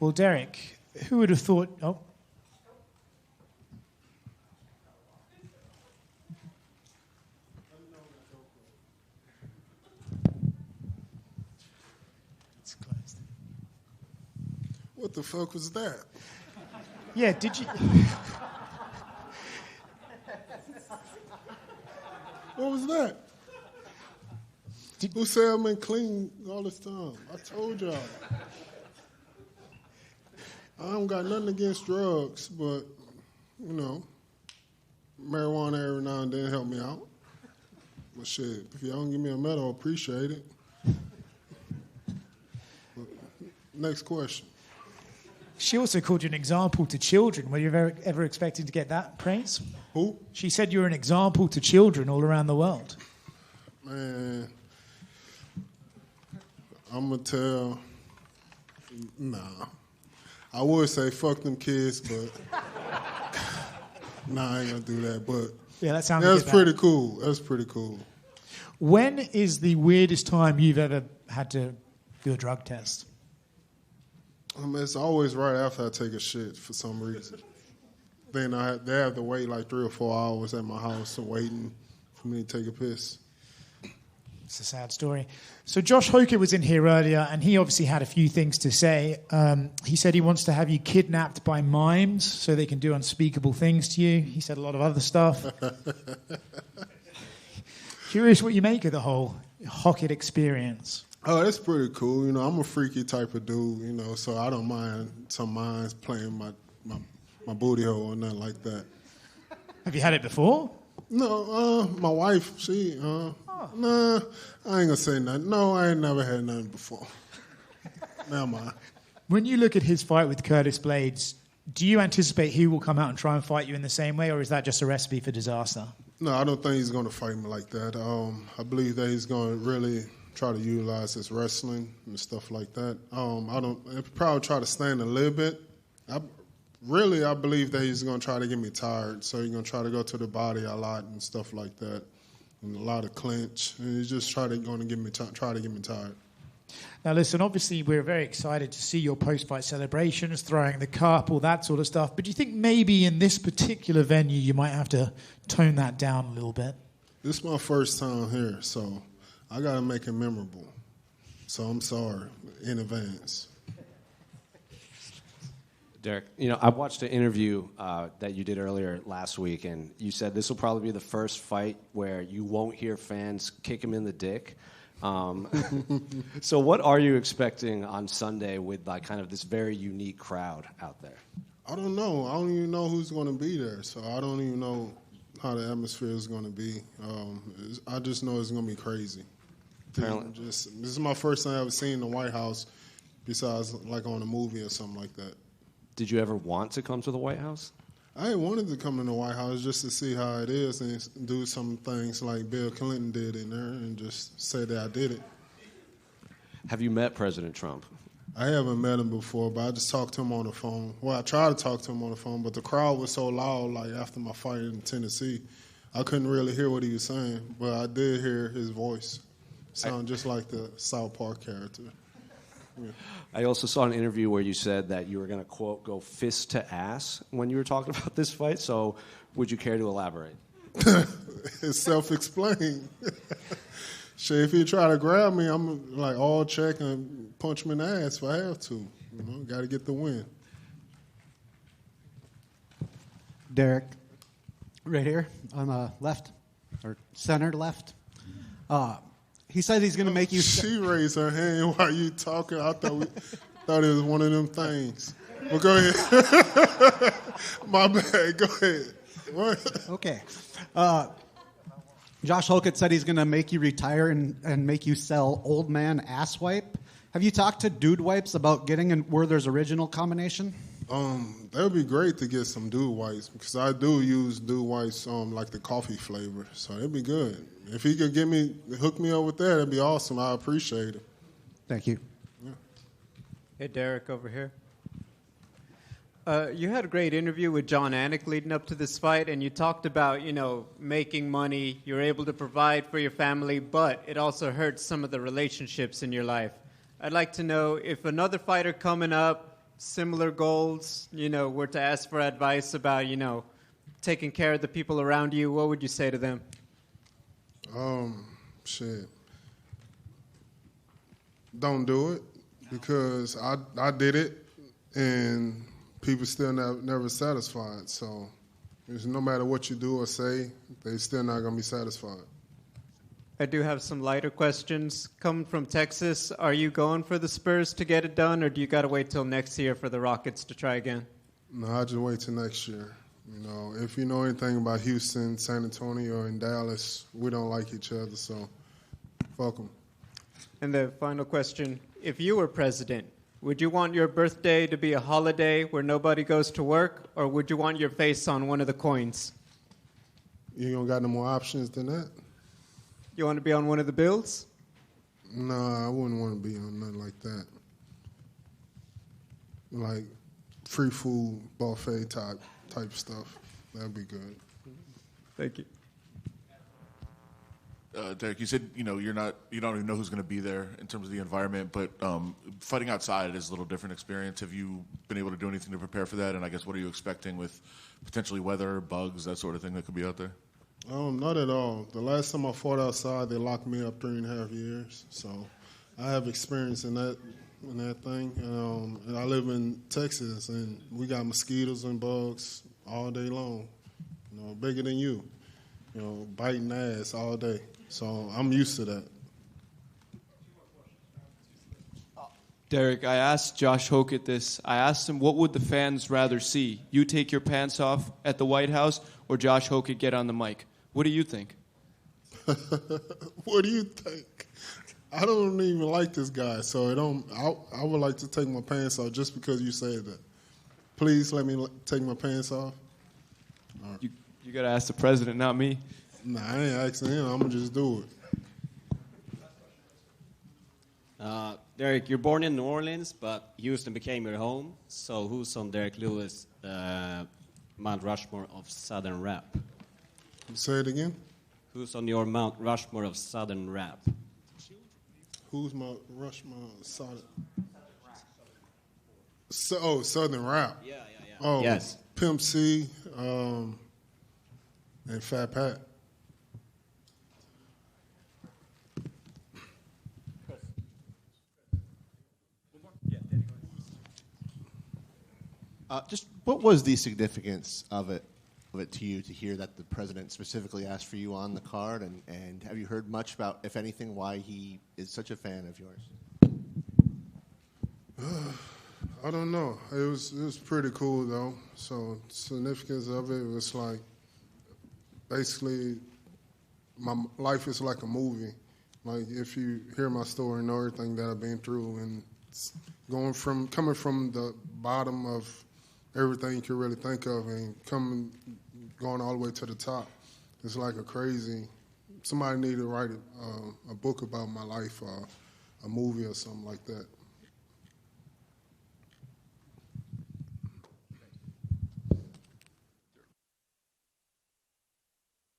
Well, Derrick, who would have thought... Oh. It's closed. What the fuck was that? Yeah, did you... What was that? Who said I've been clean all this time? I told y'all. I don't got nothing against drugs, but, you know, marijuana every now and then help me out. But shit, if y'all don't give me a medal, I appreciate it. But next question. She also called you an example to children. Were you ever expecting to get that praise? Who? She said you were an example to children all around the world. Man, I'm going to tell, nah. I would say fuck them kids, but nah, I ain't going to do that. But yeah, that sounds that's pretty cool. That's pretty cool. When is the weirdest time you've ever had to do a drug test? It's always right after I take a shit for some reason. Then they have to wait like 3 or 4 hours at my house waiting for me to take a piss. It's a sad story. So Josh Hokit was in here earlier, and he obviously had a few things to say. He said he wants to have you kidnapped by mimes so they can do unspeakable things to you. He said a lot of other stuff. Curious what you make of the whole Hokit experience. Oh, that's pretty cool. You know, I'm a freaky type of dude, you know, so I don't mind some minds playing my booty hole or nothing like that. Have you had it before? No, my wife, nah, I ain't gonna say nothing. No, I ain't never had nothing before. Never mind. When you look at his fight with Curtis Blades, do you anticipate he will come out and try and fight you in the same way, or is that just a recipe for disaster? No, I don't think he's gonna fight me like that. I believe that he's gonna really try to utilize his wrestling and stuff like that. He'll probably try to stand a little bit. I believe that he's going to try to get me tired. So he's going to try to go to the body a lot and stuff like that, and a lot of clinch. And he's just try to get me tired. Now, listen, obviously we're very excited to see your post-fight celebrations, throwing the cup, all that sort of stuff. But do you think maybe in this particular venue you might have to tone that down a little bit? This is my first time here, so I got to make it memorable. So I'm sorry in advance. Derrick, I watched an interview that you did earlier last week, and you said this will probably be the first fight where you won't hear fans kick him in the dick. So what are you expecting on Sunday with like kind of this very unique crowd out there? I don't know. I don't even know who's going to be there, so I don't even know how the atmosphere is going to be. I just know it's going to be crazy. This is my first time I've ever seen the White House besides like on a movie or something like that. Did you ever want to come to the White House? I wanted to come in the White House just to see how it is and do some things like Bill Clinton did in there and just say that I did it. Have you met President Trump? I haven't met him before, but I just talked to him on the phone. Well, I tried to talk to him on the phone, but the crowd was so loud, like after my fight in Tennessee, I couldn't really hear what he was saying, but I did hear his voice. Sound just like the South Park character. Yeah. I also saw an interview where you said that you were going to, quote, go fist to ass when you were talking about this fight. So would you care to elaborate? It's self-explained. Shit, if he try to grab me, I'm like all check and punch him in the ass if I have to. Got to get the win. Derrick, right here on the left, or center left. He said he's going to make you... She raised her hand while you talking. I thought it was one of them things. Well, go ahead. My bad. Go ahead. What? Okay. Josh Hokit said he's going to make you retire and make you sell old man ass wipe. Have you talked to Dude Wipes about getting in Werther's original combination? That would be great to get some Dude Wipes because I do use Dude Wipes like the coffee flavor, so it'd be good. If he could hook me up with that, that'd be awesome. I appreciate it. Thank you. Yeah. Hey, Derrick, over here. You had a great interview with John Anik leading up to this fight, and you talked about, making money, you're able to provide for your family, but it also hurts some of the relationships in your life. I'd like to know if another fighter coming up similar goals, were to ask for advice about, taking care of the people around you, what would you say to them? Shit. Don't do it, because I did it, and people still never satisfied. So it's no matter what you do or say, they still not going to be satisfied. I do have some lighter questions. Coming from Texas, are you going for the Spurs to get it done, or do you got to wait till next year for the Rockets to try again? No, I just wait till next year. If you know anything about Houston, San Antonio, and Dallas, we don't like each other, so fuck them. And the final question, if you were president, would you want your birthday to be a holiday where nobody goes to work, or would you want your face on one of the coins? You don't got no more options than that? You want to be on one of the bills? No, I wouldn't want to be on nothing like that. Like free food, buffet type stuff. That'd be good. Thank you. Derrick, you said you don't even know who's going to be there in terms of the environment, but fighting outside is a little different experience. Have you been able to do anything to prepare for that? And I guess what are you expecting with potentially weather, bugs, that sort of thing that could be out there? Not at all. The last time I fought outside, they locked me up 3.5 years. So I have experience in that thing. And I live in Texas, and we got mosquitoes and bugs all day long. Bigger than you. Biting ass all day. So I'm used to that. Derrick, I asked Josh Hokit this. I asked him, what would the fans rather see? You take your pants off at the White House, or Josh Hokit get on the mic? What do you think? What do you think? I don't even like this guy, so I would like to take my pants off just because you said that. Please let me take my pants off. Right. You got to ask the president, not me. Nah, I ain't asking him. I'm going to just do it. Derrick, you're born in New Orleans, but Houston became your home. So who's on Derrick Lewis' Mount Rushmore of Southern rap? Say it again? Who's on your Mount Rushmore of Southern rap? Who's my Rushmore of Southern? Southern rap. Yeah. Oh, yes. Pimp C and Fat Pat. Just what was the significance of it to you to hear that the president specifically asked for you on the card, and have you heard much about, if anything, why he is such a fan of yours? I don't know. It was pretty cool though. So significance of it was like basically my life is like a movie. Like if you hear my story and know everything that I've been through, and coming from the bottom of everything you can really think of and going all the way to the top. It's like somebody need to write a book about my life, a movie or something like that.